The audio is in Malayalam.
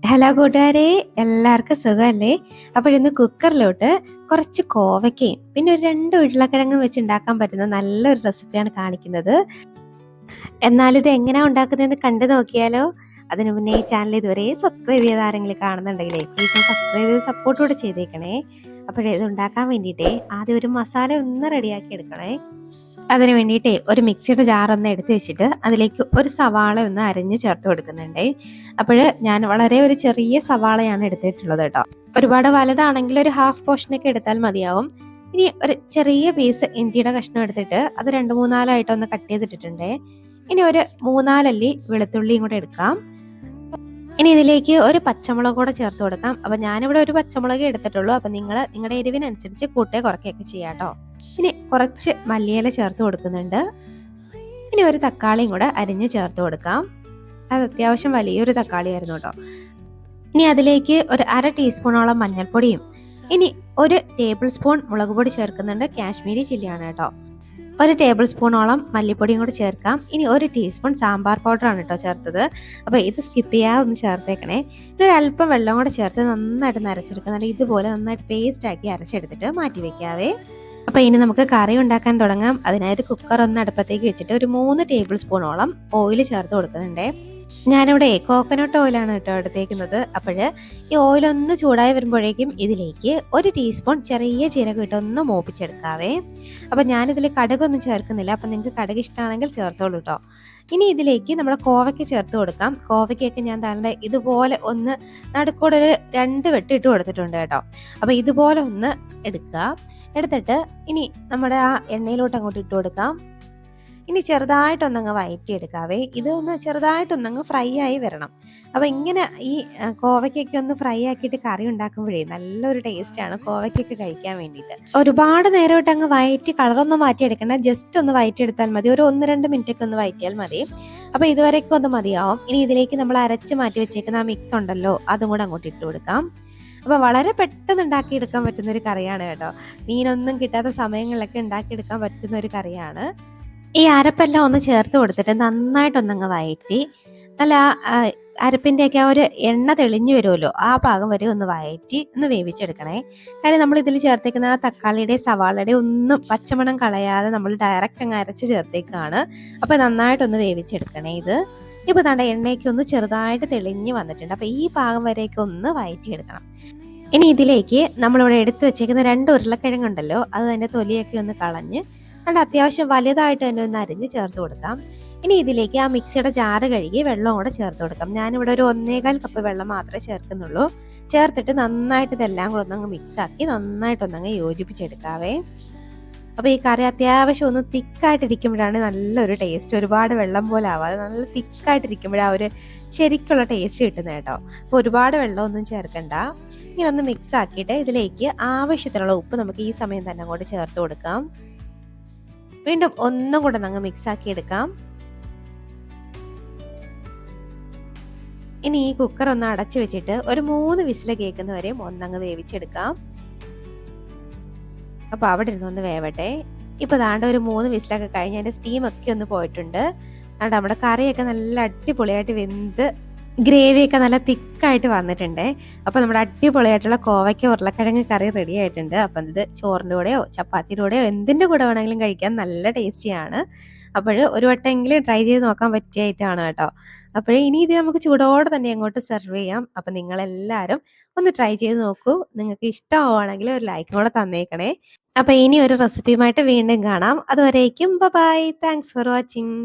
ഹലോ കൂട്ടുകാരെ, എല്ലാവർക്കും സുഖമല്ലേ? അപ്പോഴിന്ന് കുക്കറിലോട്ട് കുറച്ച് കോവയ്ക്കയും പിന്നെ ഒരു 2 ഉരുളക്കിഴങ്ങും വെച്ച് ഉണ്ടാക്കാൻ പറ്റുന്ന നല്ലൊരു റെസിപ്പിയാണ് കാണിക്കുന്നത്. എന്നാൽ ഇത് എങ്ങനെയാ ഉണ്ടാക്കുന്നതെന്ന് കണ്ടു നോക്കിയാലോ? അതിനു മുന്നേ ഈ ചാനൽ ഇതുവരെ സബ്സ്ക്രൈബ് ചെയ്ത ആരെങ്കിലും കാണുന്നുണ്ടെങ്കിലേ പ്ലീസ് സബ്സ്ക്രൈബ് ചെയ്ത് സപ്പോർട്ട് കൂടെ ചെയ്തേക്കണേ. അപ്പോഴേ ഇത് ഉണ്ടാക്കാൻ വേണ്ടിയിട്ടേ ആദ്യം ഒരു മസാല ഒന്ന് റെഡിയാക്കി എടുക്കണേ. അതിന് വേണ്ടിയിട്ടേ ഒരു മിക്സിയുടെ ജാർ ഒന്ന് എടുത്ത് വെച്ചിട്ട് അതിലേക്ക് ഒരു സവാള ഒന്ന് അരിഞ്ഞ് ചേർത്ത് കൊടുക്കുന്നുണ്ടേ. അപ്പോൾ ഞാൻ വളരെ ഒരു ചെറിയ സവാളയാണ് എടുത്തിട്ടുള്ളത് കേട്ടോ. ഒരുപാട് വലുതാണെങ്കിൽ ഒരു ഹാഫ് പോർഷനൊക്കെ എടുത്താൽ മതിയാവും. ഇനി ഒരു ചെറിയ പീസ് ഇഞ്ചിയുടെ കഷ്ണം എടുത്തിട്ട് അത് 2-3 ഒന്ന് കട്ട് ചെയ്തിട്ടിട്ടുണ്ടേ. ഇനി ഒരു 3-4 വെളുത്തുള്ളിയും കൂടെ എടുക്കാം. ഇനി ഇതിലേക്ക് ഒരു പച്ചമുളക് കൂടെ ചേർത്ത് കൊടുക്കാം. അപ്പൊ ഞാനിവിടെ ഒരു പച്ചമുളക് എടുത്തിട്ടുള്ളൂ. അപ്പൊ നിങ്ങൾ നിങ്ങളുടെ എരിവിനനുസരിച്ച് കൂട്ടുകയോ കുറയ്ക്കുകയൊക്കെ ചെയ്യാം കേട്ടോ. ഇനി കുറച്ച് മല്ലിയില ചേർത്ത് കൊടുക്കുന്നുണ്ട്. ഇനി ഒരു തക്കാളിയും കൂടെ അരിഞ്ഞ് ചേർത്ത് കൊടുക്കാം. അത് അത്യാവശ്യം വലിയൊരു തക്കാളി ആയിരുന്നു കേട്ടോ. ഇനി അതിലേക്ക് ഒരു 1/2 ടീസ്പൂണോളം മഞ്ഞൾപ്പൊടിയും ഇനി 1 ടേബിൾ സ്പൂൺ മുളക് പൊടി ചേർക്കുന്നുണ്ട്. കാശ്മീരി ചില്ലിയാണ് കേട്ടോ. 1 ടേബിൾ സ്പൂണോളം മല്ലിപ്പൊടിയും കൂടി ചേർക്കാം. ഇനി 1 ടീസ്പൂൺ സാമ്പാർ പൗഡറാണ് കേട്ടോ ചേർത്തത്. അപ്പോൾ ഇത് സ്കിപ്പ് ചെയ്യാതെ ഒന്ന് ചേർത്തേക്കണേ. ഒരു അല്പം വെള്ളം കൂടെ ചേർത്ത് നന്നായിട്ട് അരച്ചെടുക്കുന്നുണ്ട്. ഇതുപോലെ നന്നായിട്ട് പേസ്റ്റ് ആക്കി അരച്ചെടുത്തിട്ട് മാറ്റി വെക്കാവേ. അപ്പോൾ ഇനി നമുക്ക് കറി ഉണ്ടാക്കാൻ തുടങ്ങാം. അതിനായിട്ട് കുക്കർ ഒന്ന് അടുപ്പത്തേക്ക് വെച്ചിട്ട് ഒരു 3 ടേബിൾ സ്പൂണോളം ഓയിൽ ചേർത്ത് കൊടുക്കുന്നുണ്ടേ. ഞാനിവിടെ കോക്കനട്ട് ഓയിലാണ് കേട്ടോ എടുത്തേക്കുന്നത്. അപ്പോൾ ഈ ഓയിലൊന്ന് ചൂടായി വരുമ്പോഴേക്കും ഇതിലേക്ക് 1 ടീസ്പൂൺ ചെറിയ ജീരകം ഇട്ടൊന്ന് മൂപ്പിച്ചെടുക്കാവേ. അപ്പം ഞാനിതിൽ കടുകൊന്നും ചേർക്കുന്നില്ല. അപ്പം നിങ്ങൾക്ക് കടുക് ഇഷ്ടമാണെങ്കിൽ ചേർത്തോളൂ കേട്ടോ. ഇനി ഇതിലേക്ക് നമ്മുടെ കോവയ്ക്ക് ചേർത്ത് കൊടുക്കാം. കോവയ്ക്കൊക്കെ ഞാൻ താങ്കളുടെ ഇതുപോലെ ഒന്ന് നടുക്കൂടെ ഒരു 2 വെട്ട് ഇട്ട് കൊടുത്തിട്ടുണ്ട് കേട്ടോ. അപ്പോൾ ഇതുപോലെ ഒന്ന് എടുത്തിട്ട് ഇനി നമ്മുടെ ആ എണ്ണയിലോട്ട് അങ്ങോട്ട് ഇട്ട് കൊടുക്കാം. ഇനി ചെറുതായിട്ടൊന്നങ്ങ് വഴറ്റിയെടുക്കാവേ. ഇതൊന്ന് ചെറുതായിട്ടൊന്നങ്ങ് ഫ്രൈ ആയി വരണം. അപ്പോൾ ഇങ്ങനെ ഈ കോവയ്ക്കൊക്കെ ഒന്ന് ഫ്രൈ ആക്കിയിട്ട് കറി ഉണ്ടാക്കുമ്പോഴേ നല്ലൊരു ടേസ്റ്റാണ് കോവയ്ക്കൊക്കെ കഴിക്കാൻ വേണ്ടിയിട്ട്. ഒരുപാട് നേരമായിട്ട് അങ്ങ് വഴറ്റി കളറൊന്നും മാറ്റിയെടുക്കണ്ട. ജസ്റ്റ് ഒന്ന് വഴറ്റിയെടുത്താൽ മതി. ഒരു 1-2 മിനിറ്റൊക്കെ ഒന്ന് വഴറ്റിയാൽ മതി. അപ്പോൾ ഇതുവരെയൊക്കെ ഒന്ന് മതിയാവും. ഇനി ഇതിലേക്ക് നമ്മൾ അരച്ച് മാറ്റി വെച്ചേക്കുന്ന ആ മിക്സ് ഉണ്ടല്ലോ, അതും കൂടെ അങ്ങോട്ട് ഇട്ട് കൊടുക്കാം. അപ്പോൾ വളരെ പെട്ടെന്ന് ഉണ്ടാക്കിയെടുക്കാൻ പറ്റുന്ന ഒരു കറിയാണ് കേട്ടോ. മീനൊന്നും കിട്ടാത്ത സമയങ്ങളിലൊക്കെ ഉണ്ടാക്കിയെടുക്കാൻ പറ്റുന്ന ഒരു കറിയാണ്. ഈ അരപ്പെല്ലാം ഒന്ന് ചേർത്ത് കൊടുത്തിട്ട് നന്നായിട്ടൊന്നങ്ങ് വഴറ്റി നല്ല അരപ്പിൻ്റെയൊക്കെ ആ ഒരു എണ്ണ തെളിഞ്ഞു വരുമല്ലോ, ആ ഭാഗം വരെ ഒന്ന് വഴറ്റി ഒന്ന് വേവിച്ചെടുക്കണേ. കാര്യം നമ്മൾ ഇതിൽ ചേർത്തേക്കുന്ന ആ തക്കാളിയുടെ സവാളയുടെ ഒന്നും പച്ചമണം കളയാതെ നമ്മൾ ഡയറക്റ്റ് അങ്ങ് അരച്ച് ചേർത്തേക്കാണ്. അപ്പോൾ നന്നായിട്ടൊന്ന് വേവിച്ചെടുക്കണേ ഇത്. ഇപ്പോൾ താണ്ട എണ്ണയ്ക്ക് ഒന്ന് ചെറുതായിട്ട് തെളിഞ്ഞ് വന്നിട്ടുണ്ട്. അപ്പോൾ ഈ ഭാഗം വരെയൊക്കെ ഒന്ന് വഴറ്റിയെടുക്കണം. ഇനി ഇതിലേക്ക് നമ്മളിവിടെ എടുത്തു വെച്ചേക്കുന്ന 2 ഉരുളക്കിഴങ്ങുണ്ടല്ലോ, അത് അതിൻ്റെ തൊലിയൊക്കെ ഒന്ന് കളഞ്ഞ് അത് അത്യാവശ്യം വലുതായിട്ട് തന്നെ ഒന്ന് അരിഞ്ഞ് ചേർത്ത് കൊടുക്കാം. ഇനി ഇതിലേക്ക് ആ മിക്സിയുടെ ജാറ് കഴുകി വെള്ളം കൂടെ ചേർത്ത് കൊടുക്കാം. ഞാനിവിടെ ഒരു 1.25 കപ്പ് വെള്ളം മാത്രമേ ചേർക്കുന്നുള്ളൂ. ചേർത്തിട്ട് നന്നായിട്ട് ഇതെല്ലാം കൂടെ ഒന്നങ്ങ് മിക്സാക്കി നന്നായിട്ടൊന്നങ്ങ് യോജിപ്പിച്ചെടുക്കാവേ. അപ്പോൾ ഈ കറി അത്യാവശ്യം ഒന്ന് തിക്കായിട്ടിരിക്കുമ്പോഴാണ് നല്ലൊരു ടേസ്റ്റ്. ഒരുപാട് വെള്ളം പോലെ ആവാതെ നല്ല തിക്കായിട്ടിരിക്കുമ്പോഴാണ് ഒരു ശരിക്കുള്ള ടേസ്റ്റ് കിട്ടുന്നത് കേട്ടോ. അപ്പോൾ ഒരുപാട് വെള്ളമൊന്നും ചേർക്കണ്ട. ഇങ്ങനെ ഒന്ന് മിക്സ് ആക്കിയിട്ട് ഇതിലേക്ക് ആവശ്യത്തിനുള്ള ഉപ്പ് നമുക്ക് ഈ സമയം തന്നെ അങ്ങോട്ട് ചേർത്ത് കൊടുക്കാം. വീണ്ടും ഒന്നും കൂടെ അങ്ങ് മിക്സ് ആക്കി എടുക്കാം. ഇനി ഈ കുക്കർ ഒന്ന് അടച്ചു വെച്ചിട്ട് ഒരു 3 വിസിൽ കേൾക്കുന്നവരെയും ഒന്നങ്ങ് വേവിച്ചെടുക്കാം. അപ്പൊ അവിടെ ഇരുന്നൊന്ന് വേവട്ടെ. ഇപ്പൊ ദാണ്ട ഒരു 3 വിസിലൊക്കെ കഴിഞ്ഞ് അതിന്റെ സ്റ്റീമൊക്കെ ഒന്ന് പോയിട്ടുണ്ട്. അതുകൊണ്ട് നമ്മുടെ കറിയൊക്കെ നല്ല അടിപൊളിയായിട്ട് വെന്ത് ഗ്രേവിയൊക്കെ നല്ല തിക്കായിട്ട് വന്നിട്ടുണ്ട്. അപ്പോൾ നമ്മുടെ അടിപൊളിയായിട്ടുള്ള കോവയ്ക്ക ഉരുളക്കിഴങ്ങ് കറി റെഡി ആയിട്ടുണ്ട്. അപ്പം ഇത് ചോറിൻ്റെ കൂടെയോ ചപ്പാത്തിയുടെ കൂടെയോ എന്തിൻ്റെ കൂടെ വേണമെങ്കിലും കഴിക്കാൻ നല്ല ടേസ്റ്റിയാണ്. അപ്പോൾ ഒരു വട്ടമെങ്കിലും ട്രൈ ചെയ്ത് നോക്കാൻ പറ്റിയായിട്ടാണ് കേട്ടോ. അപ്പോൾ ഇനി ഇത് നമുക്ക് ചൂടോടെ തന്നെ അങ്ങോട്ട് സെർവ് ചെയ്യാം. അപ്പം നിങ്ങളെല്ലാവരും ഒന്ന് ട്രൈ ചെയ്ത് നോക്കൂ. നിങ്ങൾക്ക് ഇഷ്ടമാവുകയാണെങ്കിൽ ഒരു ലൈക്കും കൂടെ തന്നേക്കണേ. അപ്പോൾ ഇനി ഒരു റെസിപ്പിയുമായിട്ട് വീണ്ടും കാണാം. അതുവരേക്കും ബൈ. Thanks for watching.